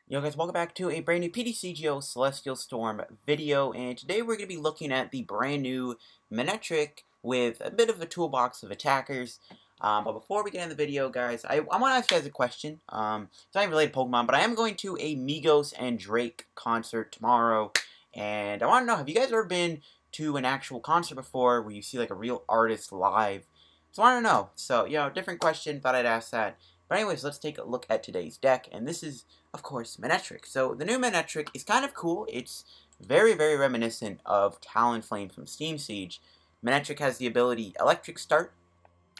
Yo guys, welcome back to a brand new PTCGO Celestial Storm video, and today we're going to be looking at the brand new Manectric with a bit of a toolbox of attackers. But before we get into the video, guys, I want to ask you guys a question. It's not related to Pokemon, but I am going to a Migos and Drake concert tomorrow, and I want to know, have you guys ever been to an actual concert before where you see like a real artist live? So I want to know. So, different question, thought I'd ask that. But anyways, let's take a look at today's deck, and this is, of course, Manectric. So the new Manectric is kind of cool. It's very, very reminiscent of Talonflame from Steam Siege. Manectric has the ability Electric Start.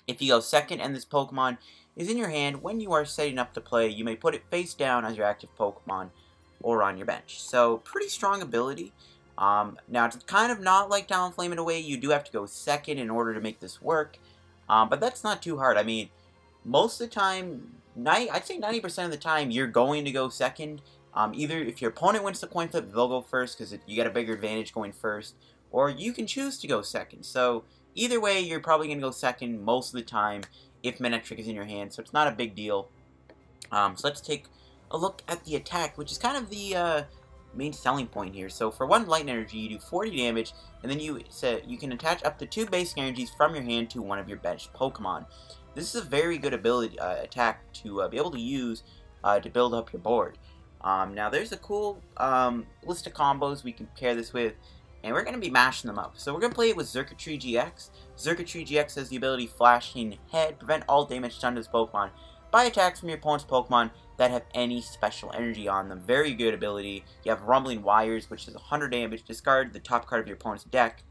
If you go second and this Pokemon is in your hand, when you are setting up to play, you may put it face down as your active Pokemon or on your bench. So pretty strong ability. Now it's kind of not like Talonflame in a way. You do have to go second in order to make this work. But that's not too hard. I mean, most of the time, I'd say 90% of the time, you're going to go second. Either if your opponent wins the coin flip, they'll go first because you get a bigger advantage going first, or you can choose to go second. So either way, you're probably going to go second most of the time if Manectric is in your hand, so it's not a big deal. So let's take a look at the attack, which is kind of the main selling point here. So for one Light Energy, you do 40 damage, and then you can attach up to 2 basic energies from your hand to one of your benched Pokemon. This is a very good ability attack to be able to use to build up your board. Now there's a cool list of combos we can pair this with, and we're going to be mashing them up. So we're going to play it with Xurkitree-GX. Xurkitree-GX has the ability Flashing Head, prevent all damage done to this Pokemon by attacks from your opponent's Pokemon that have any special energy on them. Very good ability. You have Rumbling Wires, which is 100 damage. Discard the top card of your opponent's deck.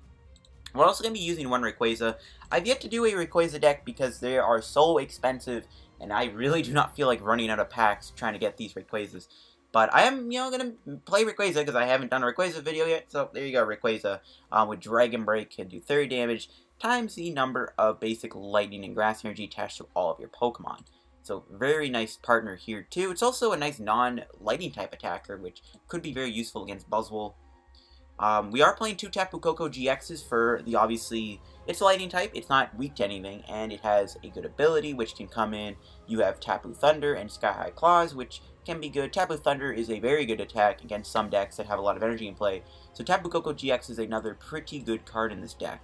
We're also going to be using one Rayquaza. I've yet to do a Rayquaza deck because they are so expensive, and I really do not feel like running out of packs trying to get these Rayquazas. But I am, going to play Rayquaza because I haven't done a Rayquaza video yet. So there you go, Rayquaza with Dragon Break can do 30 damage times the number of basic Lightning and Grass energy attached to all of your Pokemon. So very nice partner here too. It's also a nice non-Lightning type attacker, which could be very useful against Buzzwole. We are playing 2 Tapu Koko-GXs for the, obviously, it's a Lightning type, it's not weak to anything, and it has a good ability which can come in. You have Tapu Thunder and Sky High Claws, which can be good. Tapu Thunder is a very good attack against some decks that have a lot of energy in play, so Tapu Koko-GX is another pretty good card in this deck.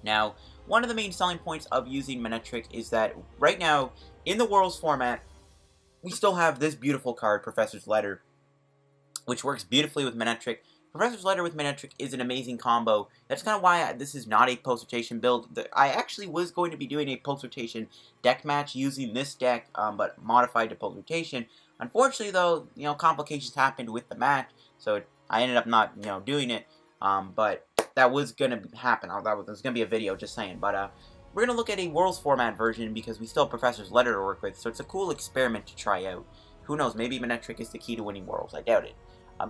Now, one of the main selling points of using Manectric is that right now, in the Worlds format, we still have this beautiful card, Professor's Letter, which works beautifully with Manectric. Professor's Letter with Manectric is an amazing combo. That's kind of why this is not a post-rotation build. I actually was going to be doing a post-rotation deck match using this deck, but modified to post-rotation. Unfortunately, though, complications happened with the match, so I ended up not, doing it. But that was going to happen. That was going to be a video, just saying. But we're going to look at a Worlds format version because we still have Professor's Letter to work with, so it's a cool experiment to try out. Who knows, maybe Manectric is the key to winning Worlds. I doubt it.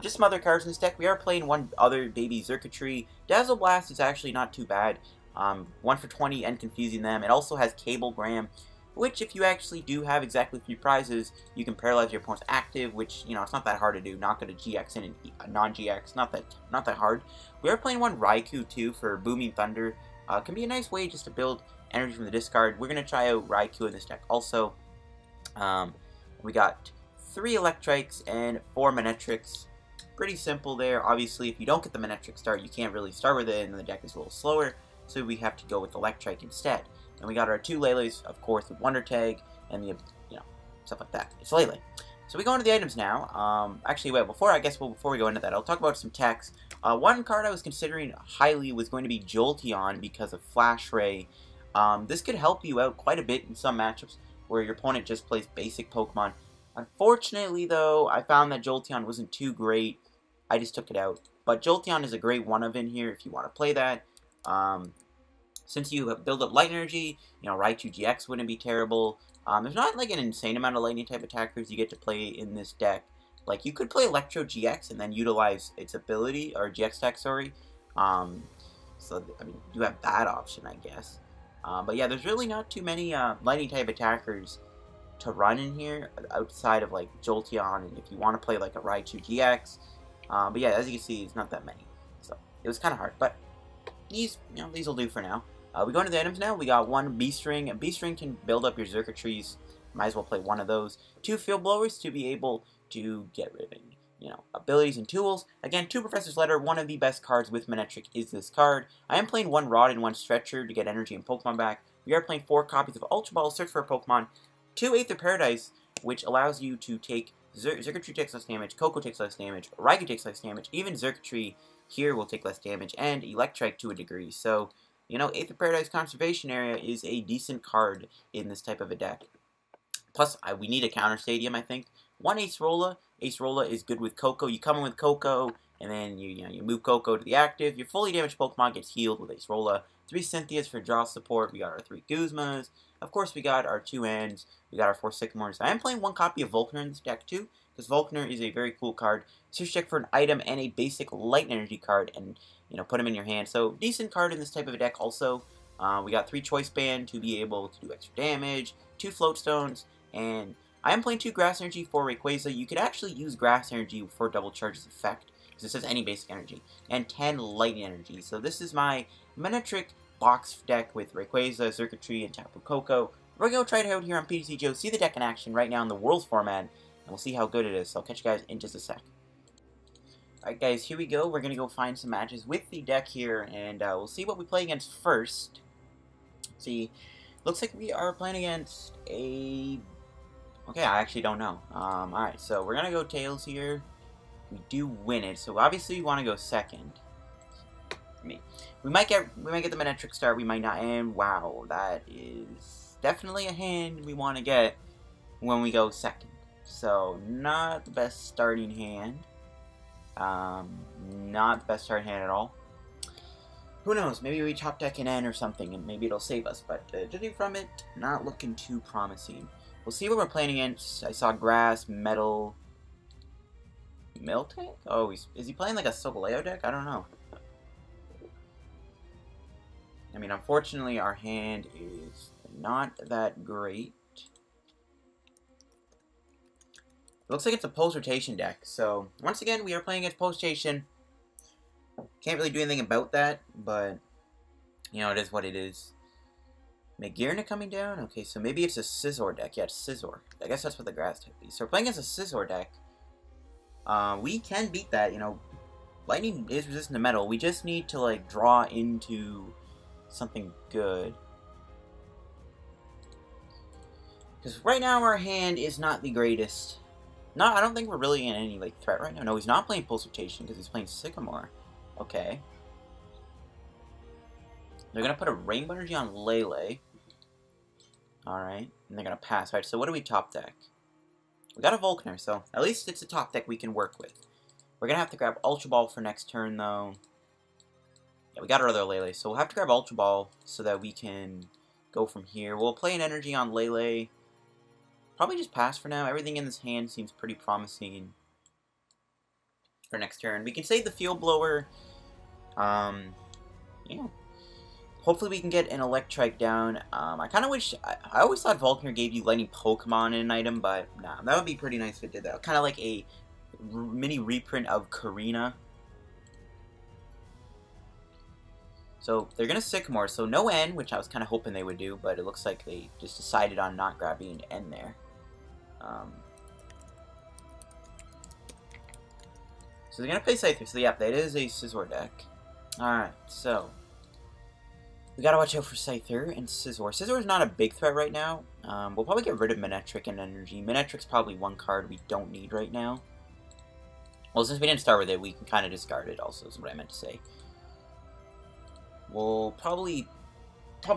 Just some other cards in this deck. We are playing one other baby Xurkitree. Dazzle Blast is actually not too bad. 1 for 20 and confusing them. It also has Cablegram, which if you actually do have exactly 3 prizes, you can paralyze your opponent's active, which, it's not that hard to do. Knock it a GX in a non-GX. Not that hard. We are playing one Raikou too for Booming Thunder. Can be a nice way just to build energy from the discard. We're going to try out Raikou in this deck also. We got 3 Electriks and 4 Manectrics. Pretty simple there. Obviously, if you don't get the Manectric start, you can't really start with it, and the deck is a little slower, so we have to go with Electrike instead. And we got our 2 Leles, of course, with Wonder Tag, and the, stuff like that. It's Lele. So we go into the items now. Actually, wait, before we go into that, I'll talk about some techs. One card I was considering highly was going to be Jolteon because of Flash Ray. This could help you out quite a bit in some matchups where your opponent just plays basic Pokemon. Unfortunately, though, I found that Jolteon wasn't too great. I just took it out. But Jolteon is a great one-of in here if you want to play that. Since you have built up Light Energy, Raikou GX wouldn't be terrible. There's not like an insane amount of Lightning type attackers you get to play in this deck. Like, you could play Electro GX and then utilize its ability, or GX tech, sorry. So, I mean, you have that option, I guess. But yeah, there's really not too many Lightning type attackers to run in here outside of like Jolteon, and if you want to play like a Raikou GX. But yeah, as you can see, it's not that many. So it was kind of hard, but these will do for now. We go into the items now. We got 1 Beast Ring. A Beast Ring can build up your Xurkitrees. Might as well play one of those. 2 Field Blowers to be able to get rid of any, abilities and tools. Again, 2 Professor's Letter, one of the best cards with Manectric is this card. I am playing 1 Rod and 1 Stretcher to get energy and Pokemon back. We are playing 4 copies of Ultra Ball, Search for a Pokemon, 2 Aether Paradise, which allows you to take Xurkitree takes less damage, Koko takes less damage, Raikou takes less damage, even Xurkitree here will take less damage, and Electrike to a degree. So, Aether Paradise Conservation Area is a decent card in this type of a deck. Plus, we need a counter stadium, I think. 1 Acerola. Acerola is good with Koko. You come in with Koko, and then you move Koko to the active. Your fully damaged Pokemon gets healed with Acerola. 3 Cynthias for draw support. We got our 3 Guzmas. Of course, we got our 2 Ends. We got our 4 Sycamores. I am playing 1 copy of Volkner in this deck, too, because Volkner is a very cool card. Search check for an item and a basic light energy card, and put them in your hand. So, decent card in this type of a deck also. We got 3 Choice Band to be able to do extra damage, 2 Float Stones, and I am playing 2 Grass Energy for Rayquaza. You could actually use Grass Energy for Double Charge's effect, because it says any basic energy, and 10 Lightning Energy. So this is my Manectric box deck with Rayquaza, Xurkitree, and Tapu Koko. We're going to try it out here on PTCGO, see the deck in action right now in the Worlds format, and we'll see how good it is. So I'll catch you guys in just a sec. Alright guys, here we go. We're going to go find some matches with the deck here, and we'll see what we play against first. See, looks like we are playing against a... Okay, I actually don't know. Alright, so we're going to go Tails here. We do win it, so obviously we want to go second. We might get the Manectric start, we might not, and wow, that is definitely a hand we want to get when we go second. So, not the best starting hand. Not the best starting hand at all. Who knows, maybe we top deck an N or something, and maybe it'll save us, but judging from it, not looking too promising. We'll see what we're playing against. I saw Grass, Metal... Miltank? Oh, is he playing like a Solgaleo deck? I don't know. I mean, unfortunately, our hand is not that great. It looks like it's a post-rotation deck, so once again, we are playing against post-rotation. Can't really do anything about that, but, it is what it is. Magearna coming down? Okay, so maybe it's a Scizor deck. Yeah, it's Scizor. I guess that's what the grass type is. So we're playing against a Scizor deck. We can beat that, Lightning is resistant to metal. We just need to, like, draw into something good. Because right now our hand is not the greatest. No, I don't think we're really in any, like, threat right now. No, he's not playing Pulse Rotation because he's playing Sycamore. Okay. They're going to put a Rainbow Energy on Lele. Alright. And they're going to pass. Alright, so what do we top deck? We got a Volkner, so at least it's a top deck we can work with. We're going to have to grab Ultra Ball for next turn, though. Yeah, we got our other Lele, so we'll have to grab Ultra Ball so that we can go from here. We'll play an energy on Lele. Probably just pass for now. Everything in this hand seems pretty promising for next turn. We can save the Field Blower. Yeah. Hopefully we can get an Electrike down. I kind of wish... I always thought Volkner gave you Lightning Pokemon in an item, but nah, that would be pretty nice if it did that. Kind of like a mini reprint of Karina. So they're going to Sycamore, so no N, which I was kind of hoping they would do, but it looks like they just decided on not grabbing an N there. So they're going to play Scyther, so yeah, that is a Scizor deck. Alright, so... we gotta watch out for Scyther and Scizor. Scizor is not a big threat right now. We'll probably get rid of Manectric and Energy. Manectric's probably one card we don't need right now. Well, since we didn't start with it, we can kind of discard it also, is what I meant to say. We'll probably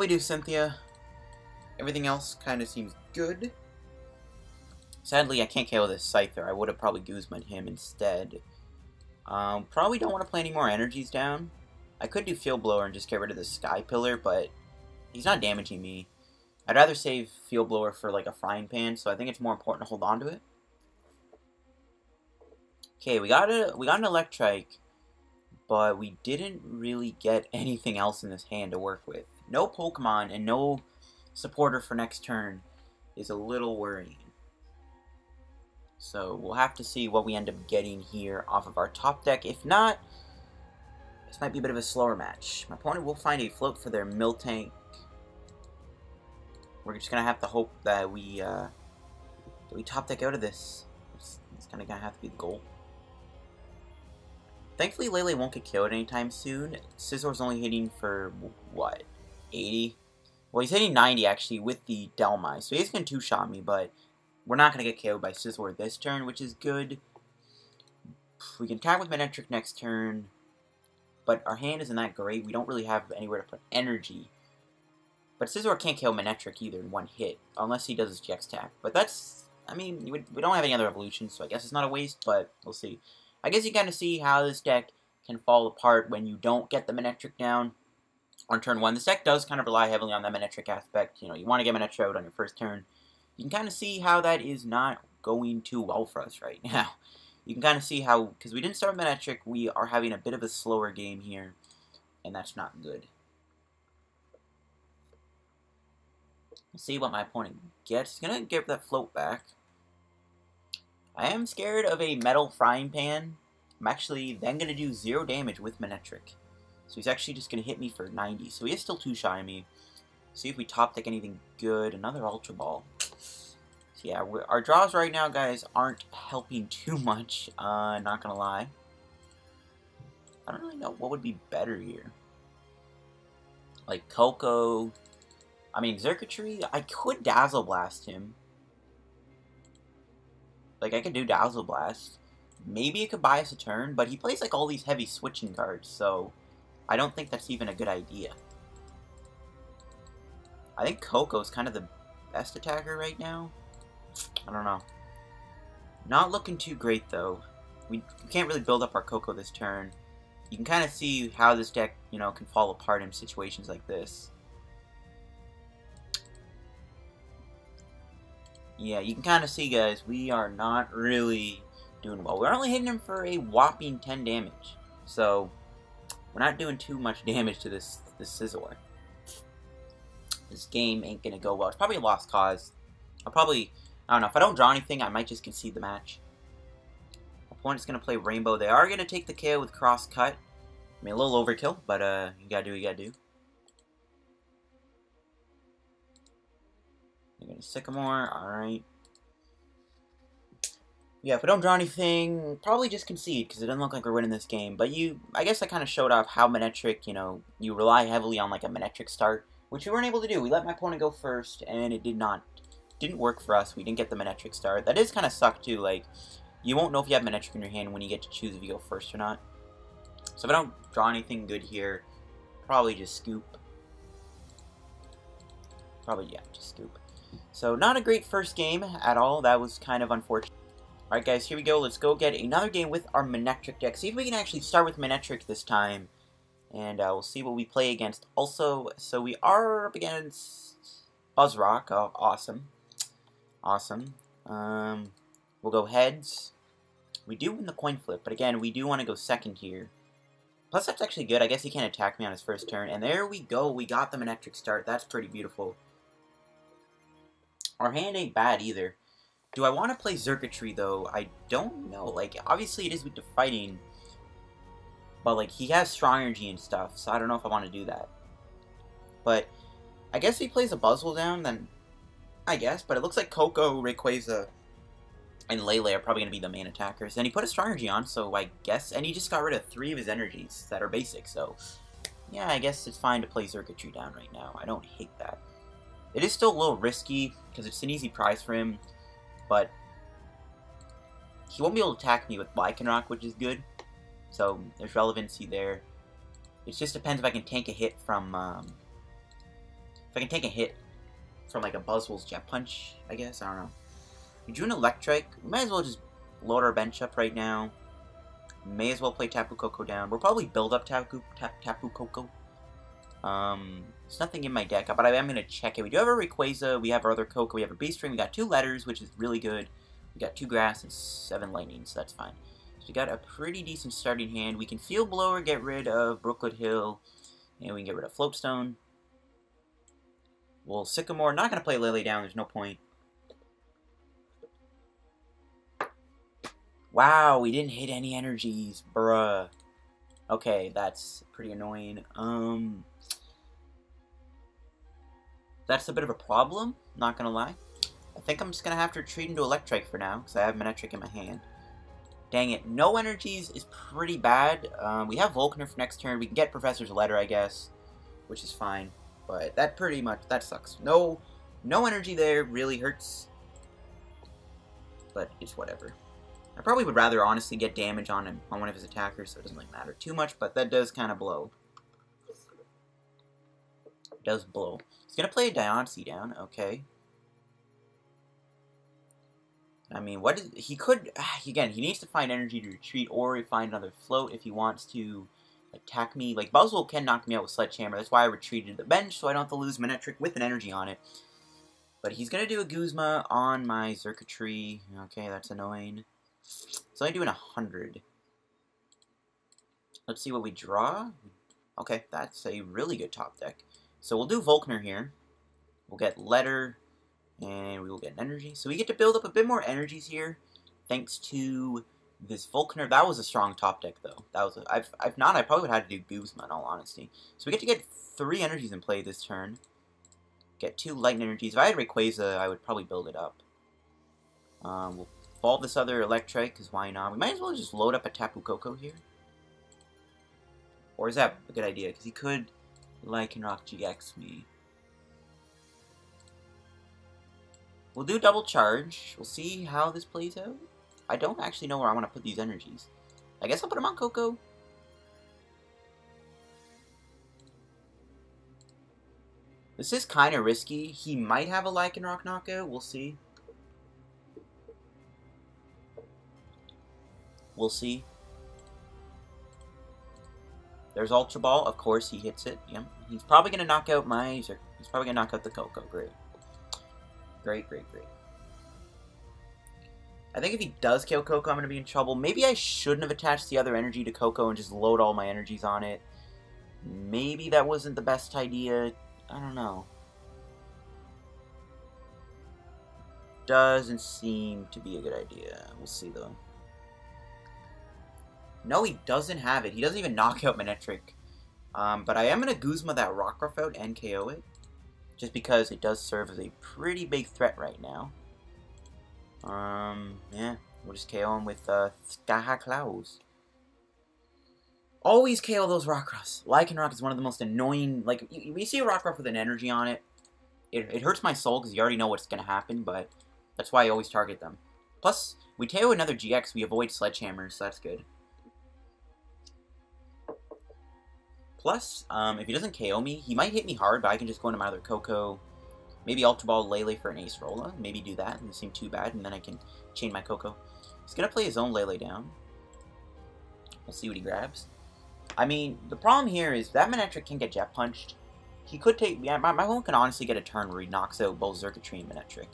do Cynthia. Everything else kind of seems good. Sadly, I can't KO this Scyther. I would have probably Guzma'd him instead. Probably don't want to play any more energies down. I could do Field Blower and just get rid of the Sky Pillar, but he's not damaging me. I'd rather save Field Blower for like a Frying Pan, so I think it's more important to hold on to it. Okay, we got an Electrike, but we didn't really get anything else in this hand to work with. No Pokemon and no supporter for next turn is a little worrying. So we'll have to see what we end up getting here off of our top deck. If not, this might be a bit of a slower match. My opponent will find a float for their Miltank. We're just gonna have to hope that we top deck out of this. It's kind of gonna have to be the goal. Thankfully, Lele won't get killed anytime soon. Scissor's only hitting for, what, 80? Well, he's hitting 90, actually, with the Delmi. So he's going to two-shot me, but we're not going to get killed by Scizor this turn, which is good. We can attack with Manectric next turn, but our hand isn't that great. We don't really have anywhere to put energy. But Scizor can't kill Manectric either in one hit, unless he does his GX attack. But that's, I mean, we don't have any other evolutions, so I guess it's not a waste, but we'll see. I guess you kind of see how this deck can fall apart when you don't get the Manectric down on turn 1. This deck does kind of rely heavily on that Manectric aspect. You know, you want to get Manectric out on your first turn. You can kind of see how that is not going too well for us right now. You can kind of see how, because we didn't start with Manectric, we are having a bit of a slower game here, and that's not good. Let's see what my opponent gets. He's going to give that float back. I am scared of a metal frying pan. I'm actually then going to do 0 damage with Manectric. So he's actually just going to hit me for 90. So he is still two-shotting me. See if we top deck anything good. Another Ultra Ball. So yeah, our draws right now, guys, aren't helping too much. Not going to lie. I don't really know what would be better here. Like Koko. I mean, Xurkitree, I could Dazzle Blast him. Like, I could do Dazzle Blast. Maybe it could buy us a turn, but he plays, like, all these heavy switching cards, so I don't think that's even a good idea. I think Koko's kind of the best attacker right now. I don't know. Not looking too great, though. We can't really build up our Koko this turn. You can kind of see how this deck, you know, can fall apart in situations like this. Yeah, you can kind of see, guys, we are not really doing well. We're only hitting him for a whopping 10 damage. So, we're not doing too much damage to this Scizor. This game ain't going to go well. It's probably a lost cause. I don't know, if I don't draw anything, I might just concede the match. Opponent's going to play Rainbow. They are going to take the KO with Cross Cut. I mean, a little overkill, but you got to do what you got to do. You're going to Sycamore, alright. Yeah, if we don't draw anything, probably just concede, because it doesn't look like we're winning this game. But I guess I kind of showed off how Manectric, you know, you rely heavily on, like, a Manectric start, which we weren't able to do. We let my opponent go first, and it didn't work for us. We didn't get the Manectric start. That is kind of suck, too. Like, you won't know if you have Manectric in your hand when you get to choose if you go first or not. So if I don't draw anything good here, probably just scoop. Probably, yeah, just scoop. So, not a great first game at all. That was kind of unfortunate. Alright, guys, here we go. Let's go get another game with our Manectric deck. See if we can actually start with Manectric this time. And we'll see what we play against. Also, so we are up against Buzzrock. Oh, awesome. Awesome. We'll go heads. We do win the coin flip, but again, we do want to go second here. Plus, that's actually good. I guess he can't attack me on his first turn. And there we go. We got the Manectric start. That's pretty beautiful. Our hand ain't bad either. Do I want to play Xurkitree, though? I don't know. Like, obviously it is weak to fighting. But, like, he has strong energy and stuff, so I don't know if I want to do that. But, I guess if he plays a Buzzwole down, then I guess. But it looks like Koko, Rayquaza, and Lele are probably going to be the main attackers. And he put a strong energy on, so I guess... And he just got rid of 3 of his energies that are basic, so... Yeah, I guess it's fine to play Xurkitree down right now. I don't hate that. It is still a little risky, because it's an easy prize for him. But he won't be able to attack me with Lycanroc, which is good. So there's relevancy there. It just depends if I can tank a hit from like a Buzzwole's Jet Punch, I guess. I don't know. We drew an Electrike. We might as well just load our bench up right now. May as well play Tapu Koko down. We'll probably build up Tapu Koko. There's nothing in my deck, but I am going to check it. We do have a Rayquaza, we have our other Koko, we have a Beast Ring, we got 2 letters, which is really good. We got 2 grass and 7 lightning, so that's fine. So we got a pretty decent starting hand. We can Field Blower, get rid of Brookwood Hill, and we can get rid of Float Stone. Well, Sycamore, not going to play Lele down, there's no point. Wow, we didn't hit any energies, bruh. Okay, that's pretty annoying. That's a bit of a problem, not gonna lie. I think I'm just gonna have to retreat into Electrike for now, because I have Manectric in my hand. Dang it. No energies is pretty bad. We have Volkner for next turn. We can get Professor's Letter, I guess, which is fine. But that pretty much, that sucks. No energy there really hurts. But it's whatever. I probably would rather honestly get damage on him, on one of his attackers, so it doesn't really matter too much, but that does kind of blow. It does blow. He's going to play a Diancie down, okay. I mean, what is, he could, again, he needs to find energy to retreat, or find another float if he wants to attack me. Like, Buzzwole can knock me out with Sledgehammer, that's why I retreated to the bench, so I don't have to lose Manectric with an energy on it. But he's going to do a Guzma on my Xurkitree. Okay, that's annoying. It's only doing 100. Let's see what we draw. Okay, that's a really good top deck. So we'll do Volkner here. We'll get Letter, and we will get an energy. So we get to build up a bit more energies here, thanks to this Volkner. That was a strong top deck, though. That was if not, I probably would have had to do Guzma, in all honesty. So we get 3 energies in play this turn. Get 2 lightning energies. If I had Rayquaza, I would probably build it up. We'll evolve this other Electrike, because why not? We might as well just load up a Tapu Koko here. Or is that a good idea? Because he could Lycanroc GX me. We'll do double charge. We'll see how this plays out. I don't actually know where I want to put these energies. I guess I'll put them on Koko. This is kind of risky. He might have a Lycanroc knockout. We'll see. We'll see. There's Ultra Ball. Of course, he hits it. Yep. He's probably going to knock out my... He's probably going to knock out the Koko. Great. Great, great, great. I think if he does kill Koko, I'm going to be in trouble. Maybe I shouldn't have attached the other energy to Koko and just load all my energies on it. Maybe that wasn't the best idea. I don't know. Doesn't seem to be a good idea. We'll see, though. No, he doesn't have it. He doesn't even knock out Manectric. But I am going to Guzma that Rockruff out and KO it. Just because it does serve as a pretty big threat right now. Yeah. We'll just KO him with Skaha Klaus. Always KO those Rockruffs. Lycanroc is one of the most annoying... Like, we see a Rockruff with an energy on it. It hurts my soul because you already know what's going to happen, but that's why I always target them. Plus, we KO another GX, we avoid Sledgehammers, so that's good. Plus, if he doesn't KO me, he might hit me hard, but I can just go into my other Koko. Maybe Ultra Ball Lele for an Acerola. Maybe do that. It doesn't seem too bad, and then I can chain my Koko. He's going to play his own Lele down. We'll see what he grabs. I mean, the problem here is that Manectric can get Jet Punched. He could take... Yeah, my home can honestly get a turn where he knocks out both Xurkitree and Manectric.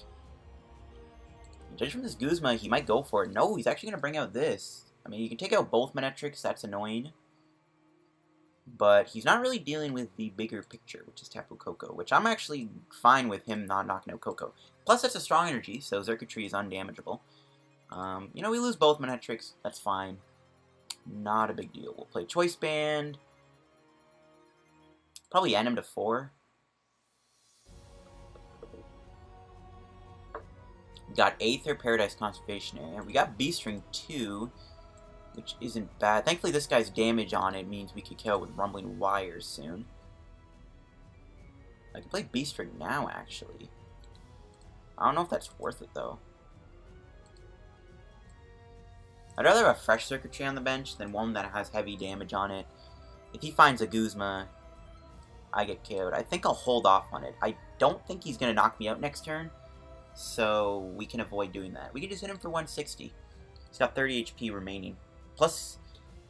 Judging from this Guzma, he might go for it. No, he's actually going to bring out this. I mean, you can take out both Manectrics. That's annoying. But he's not really dealing with the bigger picture, which is Tapu Koko, which I'm actually fine with him not knocking out Koko. Plus, that's a strong energy, so Xurkitree is undamageable. You know, we lose both Manectrics. That's fine. Not a big deal. We'll play Choice Band. Probably end him to 4. We got Aether, Paradise Conservation Area. We got Beast Ring 2, which isn't bad. Thankfully, this guy's damage on it means we could kill with Rumbling Wires soon. I can play Beast Ring now, actually. I don't know if that's worth it, though. I'd rather have a fresh Circuitry on the bench than one that has heavy damage on it. If he finds a Guzma, I get KO'd. I think I'll hold off on it. I don't think he's going to knock me out next turn, so we can avoid doing that. We can just hit him for 160. He's got 30 HP remaining. Plus,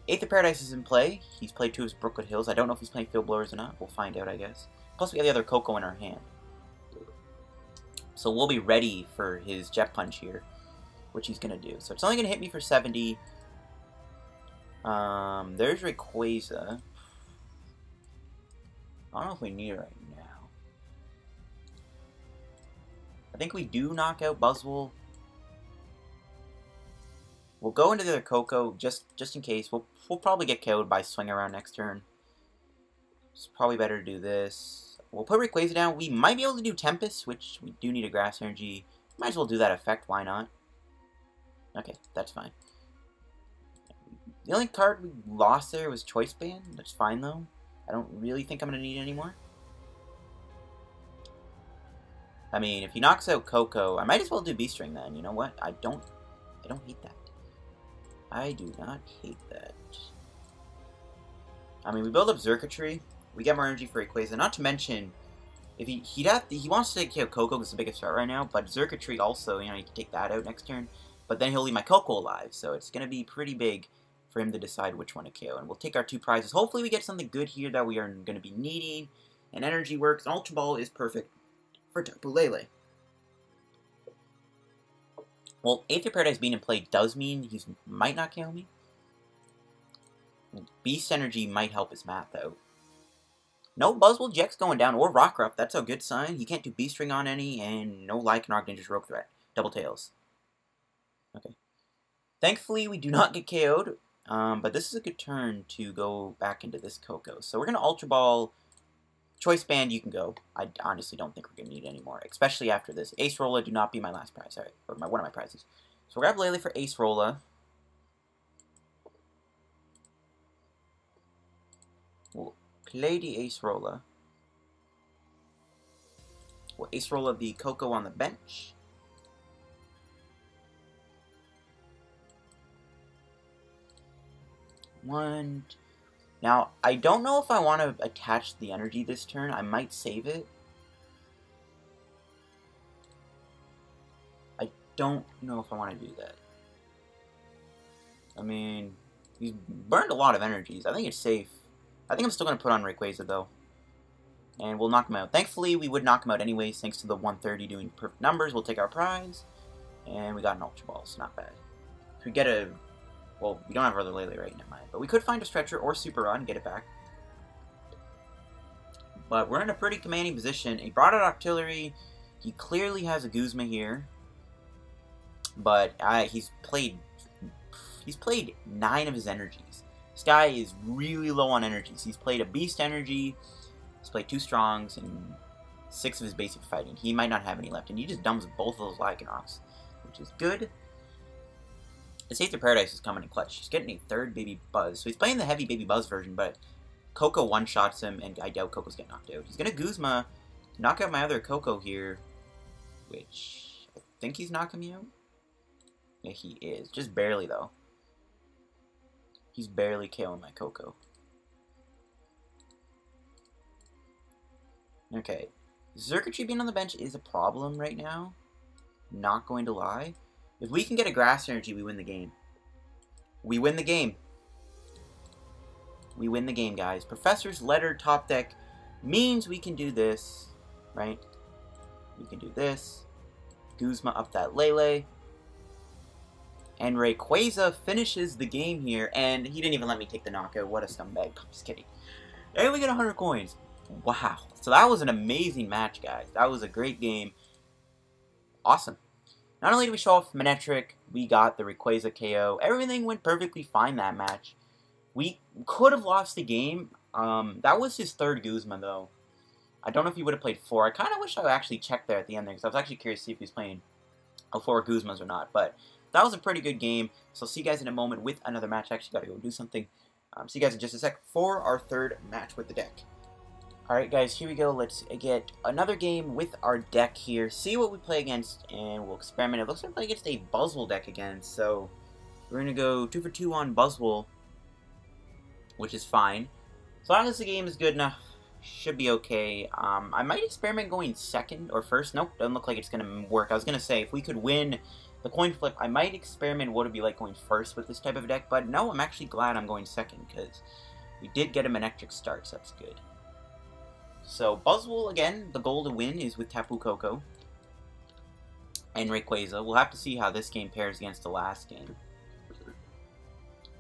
Aether Paradise is in play. He's played 2 of his Brookwood Hills. I don't know if he's playing Field Blowers or not. We'll find out, I guess. Plus, we got the other Koko in our hand. So we'll be ready for his Jet Punch here, which he's going to do. So it's only going to hit me for 70. There's Rayquaza. I don't know if we need it right now. I think we do knock out Buzzwole. We'll go into the other Koko just in case. We'll probably get KO'd by Swing Around next turn. It's probably better to do this. We'll put Rayquaza down. We might be able to do Tempest, which we do need a Grass Energy. Might as well do that effect. Why not? Okay, that's fine. The only card we lost there was Choice Band. That's fine, though. I don't really think I'm going to need it anymore. I mean, if he knocks out Koko, I might as well do Beast Ring then. You know what? I don't hate that. I do not hate that. I mean, we build up Xurkitree. We get more energy for Rayquaza. Not to mention, if he wants to take out Koko because it's the biggest threat right now. But Xurkitree also, you know, he can take that out next turn. But then he'll leave my Koko alive, so it's gonna be pretty big for him to decide which one to KO. And we'll take our 2 prizes. Hopefully, we get something good here that we are gonna be needing. And energy works. An Ultra Ball is perfect for Tapu Lele. Well, Aether Paradise being in play does mean he might not KO me. Beast Energy might help his math out. No Buzzwole GX going down, or Rockruff. That's a good sign. He can't do Beast Ring on any, and no Lycanroc Ninja's Rogue Threat. Double Tails. Okay. Thankfully, we do not get KO'd, but this is a good turn to go back into this Koko. So we're going to Ultra Ball. Choice Band, you can go. I honestly don't think we're going to need it anymore, especially after this. Acerola, do not be my last prize, sorry, or one of my prizes. So we'll grab Lele for Acerola. We'll play the Acerola. We'll Acerola the Koko on the bench. One. Now, I don't know if I want to attach the energy this turn. I might save it. I don't know if I want to do that. I mean, he's burned a lot of energies. I think it's safe. I think I'm still going to put on Rayquaza, though. And we'll knock him out. Thankfully, we would knock him out anyways, thanks to the 130 doing perfect numbers. We'll take our prize. And we got an Ultra Ball, so not bad. If we get a... Well, we don't have other Lele right now, but we could find a Stretcher or Super Rod and get it back. But we're in a pretty commanding position. He brought out Artillery. He clearly has a Guzma here. But he's played 9 of his energies. This guy is really low on energies. He's played a Beast Energy. He's played 2 Strongs and 6 of his basic fighting. He might not have any left, and he just dumps both of those Lycanrocs, which is good. This Aether Paradise is coming in clutch. He's getting a 3rd Baby Buzz. So he's playing the heavy Baby Buzz version, but Koko one-shots him, and I doubt Koko's getting knocked out. He's going to Guzma, knock out my other Koko here, which I think he's knocking me out. Yeah, he is. Just barely, though. He's barely KOing my Koko. Okay. Xurkitree being on the bench is a problem right now. Not going to lie. If we can get a Grass Energy, we win the game. We win the game. We win the game, guys. Professor's Letter top deck means we can do this, right? We can do this. Guzma up that Lele. And Rayquaza finishes the game here, and he didn't even let me take the knockout. What a scumbag. I'm just kidding. And we get 100 coins. Wow. So that was an amazing match, guys. That was a great game. Awesome. Not only did we show off Manectric, we got the Rayquaza KO. Everything went perfectly fine that match. We could have lost the game. That was his 3rd Guzma, though. I don't know if he would have played 4. I kind of wish I actually checked there at the end there, because I was actually curious to see if he was playing 4 Guzmas or not. But that was a pretty good game. So I'll see you guys in a moment with another match. I actually got to go do something. See you guys in just a sec for our 3rd match with the deck. Alright guys, here we go. Let's get another game with our deck here. See what we play against, and we'll experiment. It looks like we play against a Buzzwole deck again, so we're going to go 2 for 2 on Buzzwole, which is fine. As long as the game is good enough, should be okay. I might experiment going 2nd or 1st. Nope, doesn't look like it's going to work. I was going to say, if we could win the coin flip, I might experiment what it would be like going 1st with this type of deck, but no, I'm actually glad I'm going 2nd, because we did get a Manectric start, so that's good. So, Buzzwole, again, the goal to win is with Tapu Koko and Rayquaza. We'll have to see how this game pairs against the last game.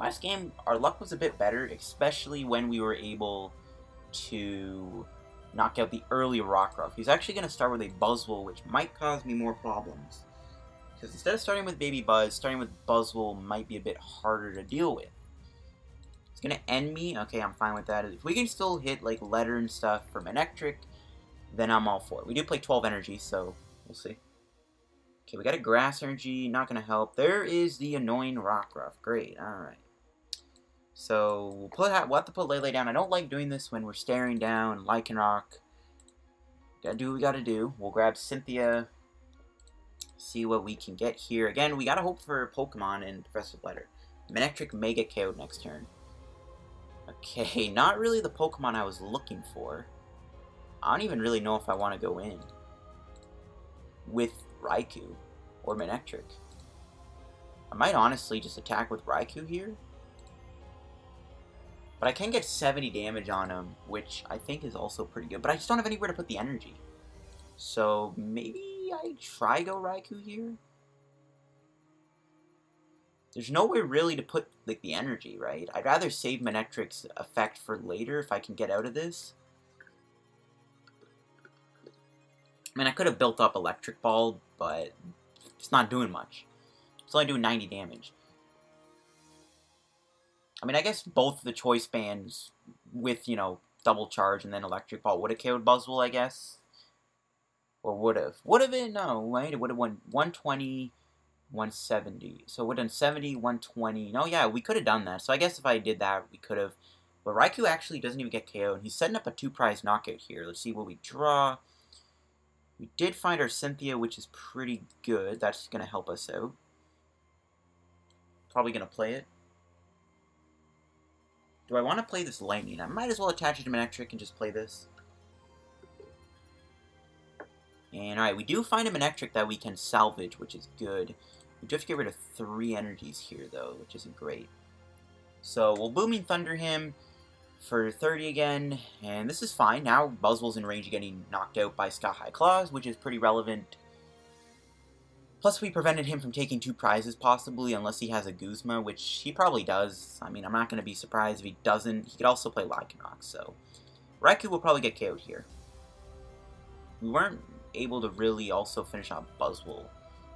Last game, our luck was a bit better, especially when we were able to knock out the early Rockruff. He's actually going to start with a Buzzwole, which might cause me more problems. Because instead of starting with Baby Buzz, starting with Buzzwole might be a bit harder to deal with. It's going to end me. Okay, I'm fine with that. If we can still hit, like, Letter and stuff for Manectric, then I'm all for it. We do play 12 energy, so we'll see. Okay, we got a Grass Energy. Not going to help. There is the annoying Rockruff. Great. Alright. So we'll have to put Lele down. I don't like doing this when we're staring down Lycanroc. Gotta do what we gotta do. We'll grab Cynthia. See what we can get here. Again, we gotta hope for Pokemon in Professor Letter. Manectric Mega KO'd next turn. Okay, not really the Pokemon I was looking for. I don't even really know if I want to go in with Raikou or Manectric. I might honestly just attack with Raikou here. But I can get 70 damage on him, which I think is also pretty good. But I just don't have anywhere to put the energy. So maybe I try go Raikou here? There's nowhere really to put like the energy, right? I'd rather save Manectric's effect for later if I can get out of this. I mean, I could have built up Electric Ball, but it's not doing much. It's only doing 90 damage. I mean, I guess both the choice bands with, you know, double charge and then Electric Ball would have KO'd Buzzwole, I guess. Or would have. Would have been, no, right? It would have won 120, 170. So it would have done 70, 120. No, yeah, we could have done that. So I guess if I did that, we could have. But Raikou actually doesn't even get KO'd. He's setting up a 2-prize knockout here. Let's see what we draw. We did find our Cynthia, which is pretty good. That's going to help us out. Probably going to play it. Do I want to play this Lightning? I might as well attach it to Manectric and just play this. And alright, we do find a Manectric that we can salvage, which is good. We do have to get rid of 3 energies here, though, which isn't great. So we'll Booming Thunder him for 30 again, and this is fine. Now Buzzwole's in range of getting knocked out by Sky High Claws, which is pretty relevant. Plus, we prevented him from taking 2 prizes, possibly, unless he has a Guzma, which he probably does. I mean, I'm not going to be surprised if he doesn't. He could also play Lycanroc, so Raikou will probably get KO'd here. We weren't able to really also finish off Buzzwole,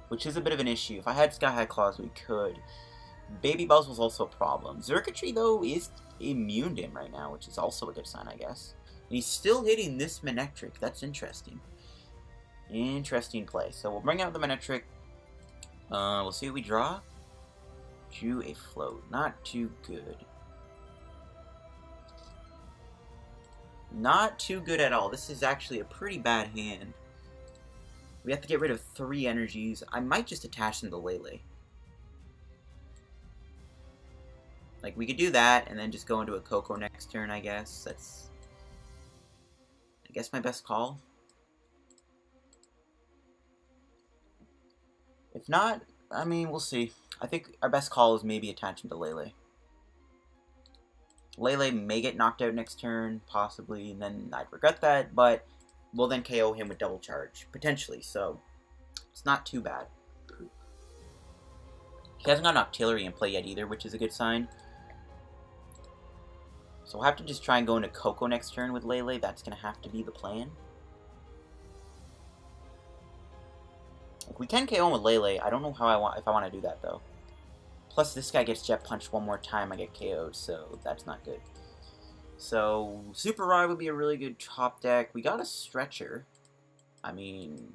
which is a bit of an issue. If I had Sky High Claws, we could. Baby Buzzwole's also a problem. Xurkitree, though, is immune to him right now, which is also a good sign, I guess. And he's still hitting this Manectric. That's interesting. Interesting play. So we'll bring out the Manectric. We'll see what we draw. Drew a Float. Not too good. Not too good at all. This is actually a pretty bad hand. We have to get rid of 3 energies. I might just attach them to Lele. Like, we could do that, and then just go into a Koko next turn, I guess. That's, I guess, my best call. If not, I mean, we'll see. I think our best call is maybe attaching to Lele. Lele may get knocked out next turn, possibly, and then I'd regret that, but we'll then KO him with double charge, potentially, so it's not too bad. He hasn't got Octillery in play yet either, which is a good sign. So we'll have to just try and go into Koko next turn with Lele. That's going to have to be the plan. If we can KO him with Lele, I don't know how if I want to do that, though. Plus, this guy gets Jet Punched one more time, I get KO'd, so that's not good. So, Super Rod would be a really good top deck. We got a Stretcher. I mean,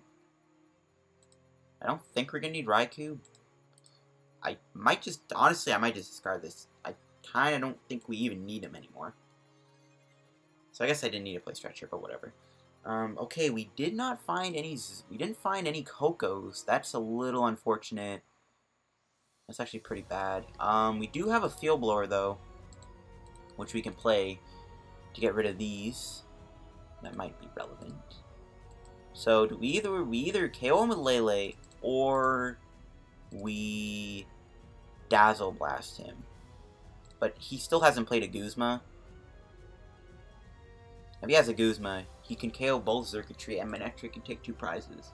I don't think we're going to need Raikou. I might just, honestly, I might just discard this. I kind of don't think we even need him anymore. So I guess I didn't need to play Stretcher, but whatever. Okay, we didn't find any Kokos. That's a little unfortunate. That's actually pretty bad. We do have a Field Blower, though, which we can play to get rid of these. That might be relevant. So, do we either KO him with Lele, or we Dazzle Blast him. But he still hasn't played a Guzma. If he has a Guzma, he can KO both Xurkitree and Manectric and take 2 prizes.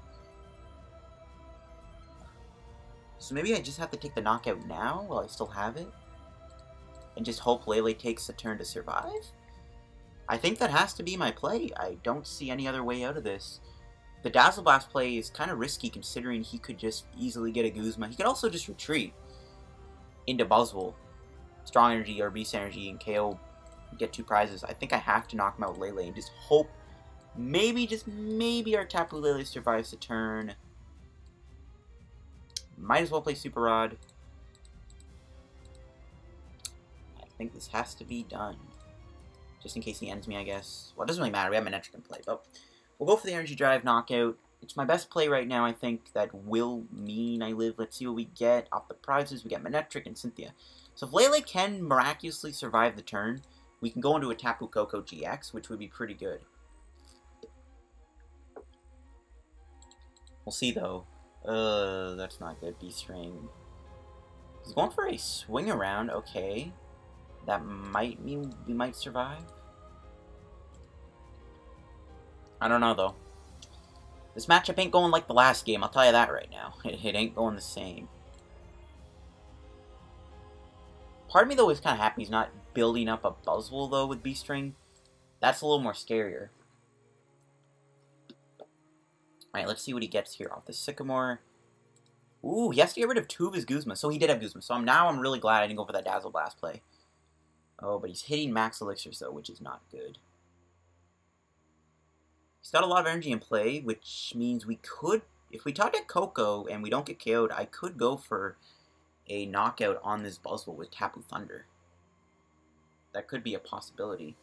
So maybe I just have to take the knockout now while I still have it? And just hope Lele takes a turn to survive? I think that has to be my play. I don't see any other way out of this. The Dazzle Blast play is kind of risky considering he could just easily get a Guzma. He could also just retreat into Buzzwole, Strong Energy or Beast Energy, and KO, get 2 prizes. I think I have to knock him out with Lele and just hope maybe, just maybe, our Tapu Lele survives the turn. Might as well play Super Rod. I I think this has to be done. Just in case he ends me, I guess. Well, it doesn't really matter. We have Manectric in play, but we'll go for the Energy Drive knockout. It's my best play right now, I think. That will mean I live. Let's see what we get off the prizes. We get Manectric and Cynthia. So if Lele can miraculously survive the turn, we can go into a Tapu Koko GX, which would be pretty good. We'll see, though. That's not good. Beast Ring. He's going for a swing around. Okay. That might mean we might survive. I don't know, though. This matchup ain't going like the last game, I'll tell you that right now. It ain't going the same. Part of me, though, is kind of happy he's not building up a Buzzwole, though, with Beast Ring. That's a little more scarier. Alright, let's see what he gets here off the Sycamore. Ooh, he has to get rid of 2 of his Guzma. So he did have Guzma. So now I'm really glad I didn't go for that Dazzle Blast play. Oh, but he's hitting max elixirs, though, which is not good. He's got a lot of energy in play, which means we could... If we target Koko and we don't get KO'd, I could go for a knockout on this Buzzwole with Tapu Thunder. That could be a possibility.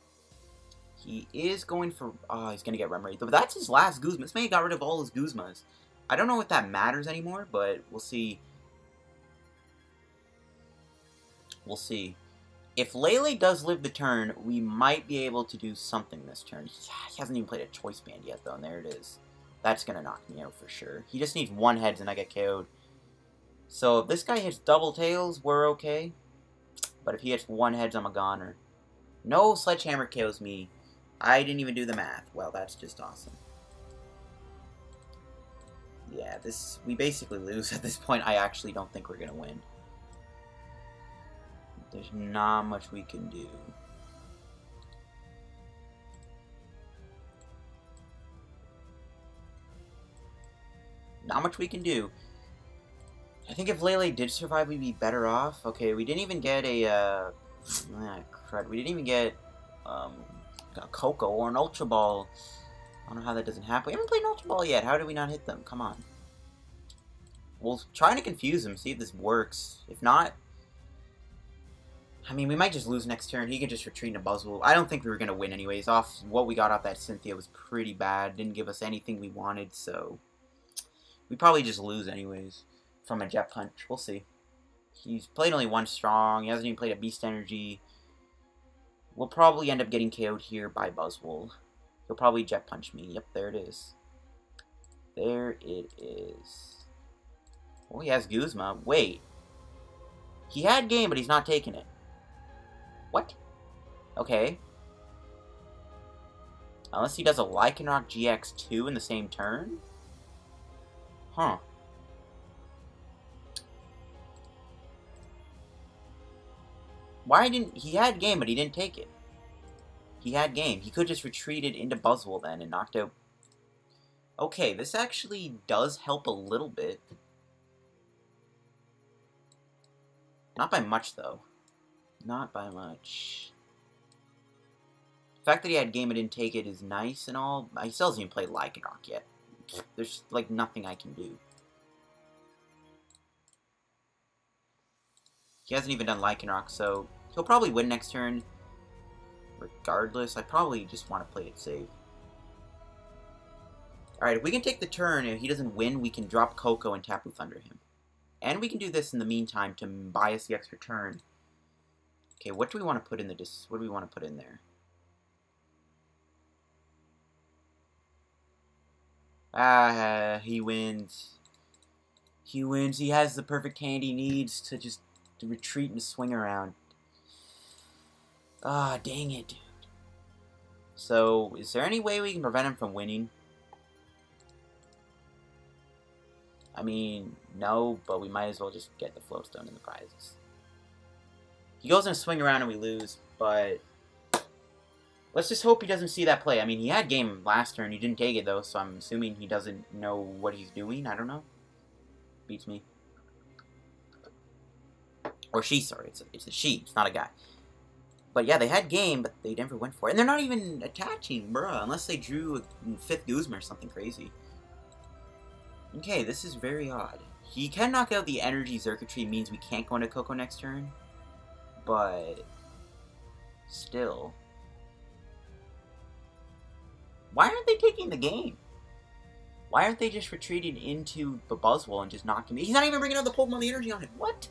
He is going for... Oh, he's going to get Rem Raid. But that's his last Guzma. This man got rid of all his Guzmas. I don't know if that matters anymore, but we'll see. We'll see. If Lele does live the turn, we might be able to do something this turn. He hasn't even played a Choice Band yet, though, and there it is. That's going to knock me out for sure. He just needs 1 heads and I get KO'd. So if this guy hits double tails, we're okay. But if he hits 1 heads, I'm a goner. No Sledgehammer KOs me. I didn't even do the math. Well, that's just awesome. Yeah, we basically lose at this point. I actually don't think we're going to win. There's not much we can do. Not much we can do. I think if Lele did survive, we'd be better off. Okay, we didn't even get a, crud. We didn't even get, a Koko or an Ultra Ball. I don't know how that doesn't happen. We haven't played an Ultra Ball yet. How did we not hit them? Come on. We'll try to confuse him, see if this works. If not, I mean, we might just lose next turn. He could just retreat in a Buzzwole. I don't think we were going to win anyways. What we got off that Cynthia was pretty bad. Didn't give us anything we wanted, so we probably just lose anyways from a Jet Punch. We'll see. He's played only 1 strong. He hasn't even played a Beast Energy. We'll probably end up getting KO'd here by Buzzwole. He'll probably Jet Punch me. Yep, there it is. There it is. Oh, he has Guzma. Wait. He had game, but he's not taking it. What? Okay. Unless he does a Lycanroc GX 2 in the same turn? Huh. Why didn't... He had game, but he didn't take it. He had game. He could just retreated into Buzzwole then and knocked out... Okay, this actually does help a little bit. Not by much, though. Not by much. The fact that he had game and didn't take it is nice and all. He still hasn't even played Lycanroc yet. There's, like, nothing I can do. He hasn't even done Lycanroc, so he'll probably win next turn. Regardless, I probably just want to play it safe. Alright, if we can take the turn and if he doesn't win, we can drop Koko and Tapu Thunder him. And we can do this in the meantime to buy us the extra turn. Okay, what do we want to put in what do we want to put in there? He wins. He wins. He has the perfect hand he needs to just retreat and swing around. Ah, dang it, dude. So, is there any way we can prevent him from winning? I mean, no, but we might as well just get the Float Stone and the prizes. He goes in a swing around and we lose, but let's just hope he doesn't see that play. I mean, he had game last turn. He didn't take it, though, so I'm assuming he doesn't know what he's doing. I don't know. Beats me. Or she, sorry. It's a she. It's not a guy. But yeah, they had game, but they never went for it. And they're not even attaching, bruh, unless they drew a 5th Guzma or something crazy. Okay, this is very odd. He can knock out the energy Xurkitree, means we can't go into Koko next turn. But Still. Why aren't they taking the game? Why aren't they just retreating into the Buzzwole and just knocking me? He's not even bringing out the Pokemon the energy on him. What?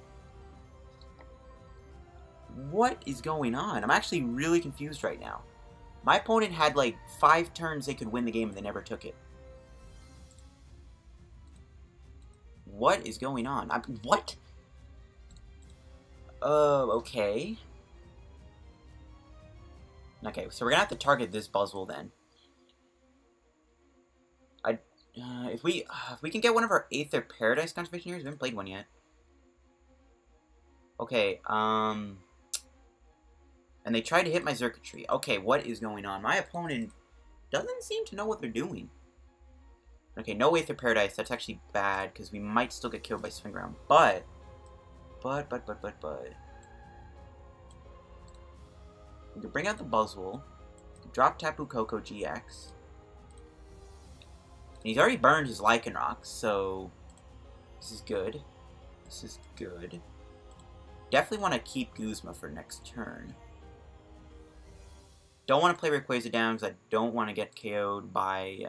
What is going on? I'm actually really confused right now. My opponent had like 5 turns they could win the game and they never took it. What is going on? What? Okay. Okay, so we're gonna have to target this Buzzwole then. If we can get one of our Aether Paradise Conservation Areas, we haven't played one yet. Okay, and they tried to hit my Xurkitree. Okay, what is going on? My opponent doesn't seem to know what they're doing. Okay, no Aether Paradise. That's actually bad, because we might still get killed by Swing Ground. But. We can bring out the Buzzwole. Drop Tapu Koko-GX. And he's already burned his Lycanroc, so this is good. This is good. Definitely want to keep Guzma for next turn. Don't want to play Rayquaza down because I don't want to get KO'd by...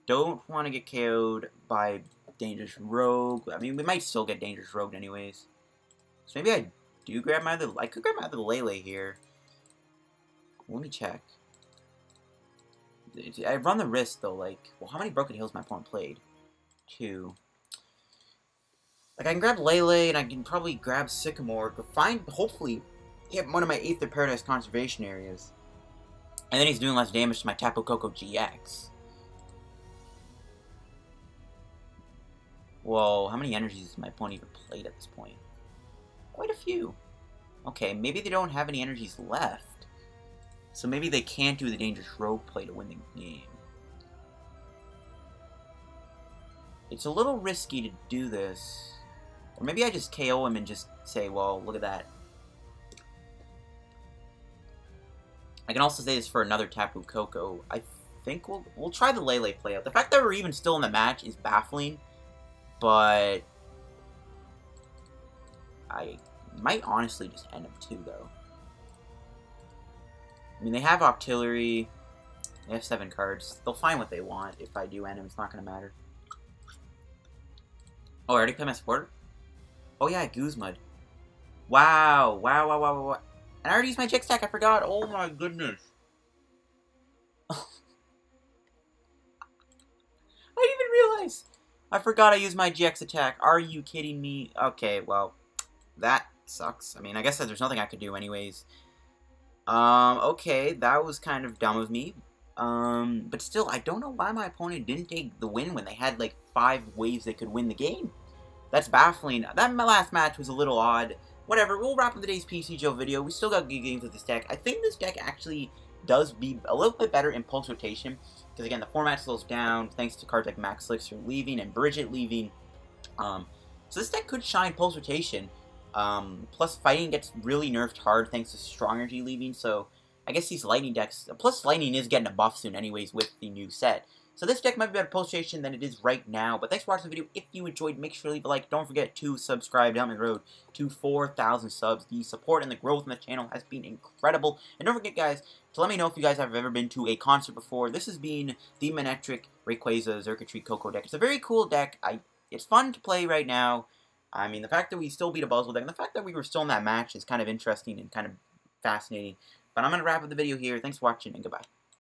don't want to get KO'd by Dangerous Rogue. I mean, we might still get Dangerous Rogue anyways. So maybe I do grab my other... I could grab my other Lele here. Let me check. I run the risk, though, like... Well, how many Broken Hills my opponent played? 2. Like, I can grab Lele, and I can probably grab Sycamore. Hopefully, hit one of my Aether Paradise Conservation Areas. And then he's doing less damage to my Tapu Koko-GX. Whoa, how many energies has my opponent even played at this point? Quite a few. Okay, maybe they don't have any energies left. So maybe they can't do the Dangerous Rogue play to win the game. It's a little risky to do this. Or maybe I just KO him and just say, well, look at that. I can also say this for another Tapu Koko. I think we'll try the Lele play out. The fact that we're even still in the match is baffling. But I might honestly just end him too, though. I mean, they have Octillery. They have 7 cards. They'll find what they want. If I do end him, it's not going to matter. Oh, I already played my supporter? Oh, yeah, Guzma. Wow. And I already used my Jix stack. I forgot. Oh, my goodness. I didn't even realize. I forgot I used my GX attack. Are you kidding me? Okay, well, that sucks. I mean, I guess there's nothing I could do anyways. Okay, that was kind of dumb of me. But still, I don't know why my opponent didn't take the win when they had, like, 5 waves they could win the game. That's baffling. That last match was a little odd. Whatever, we'll wrap up today's PTCGO video. We still got good games with this deck. I think this deck actually does be a little bit better in pulse rotation. Because, again, the format slows down thanks to cards like Max Elixir leaving and Bridget leaving. So this deck could shine pulse rotation. Plus, fighting gets really nerfed hard thanks to Strong Energy leaving, so I guess these Lightning decks... Plus, Lightning is getting a buff soon anyways with the new set. So this deck might be better pulsation than it is right now, but thanks for watching the video. If you enjoyed, make sure to leave a like. Don't forget to subscribe down the road to 4,000 subs. The support and the growth in the channel has been incredible. And don't forget, guys, to let me know if you guys have ever been to a concert before. This has been the Manectric Rayquaza Xurkitree Koko deck. It's a very cool deck. It's fun to play right now. I mean, the fact that we still beat a Buzzwole deck, and the fact that we were still in that match is kind of interesting and kind of fascinating. But I'm going to wrap up the video here. Thanks for watching, and goodbye.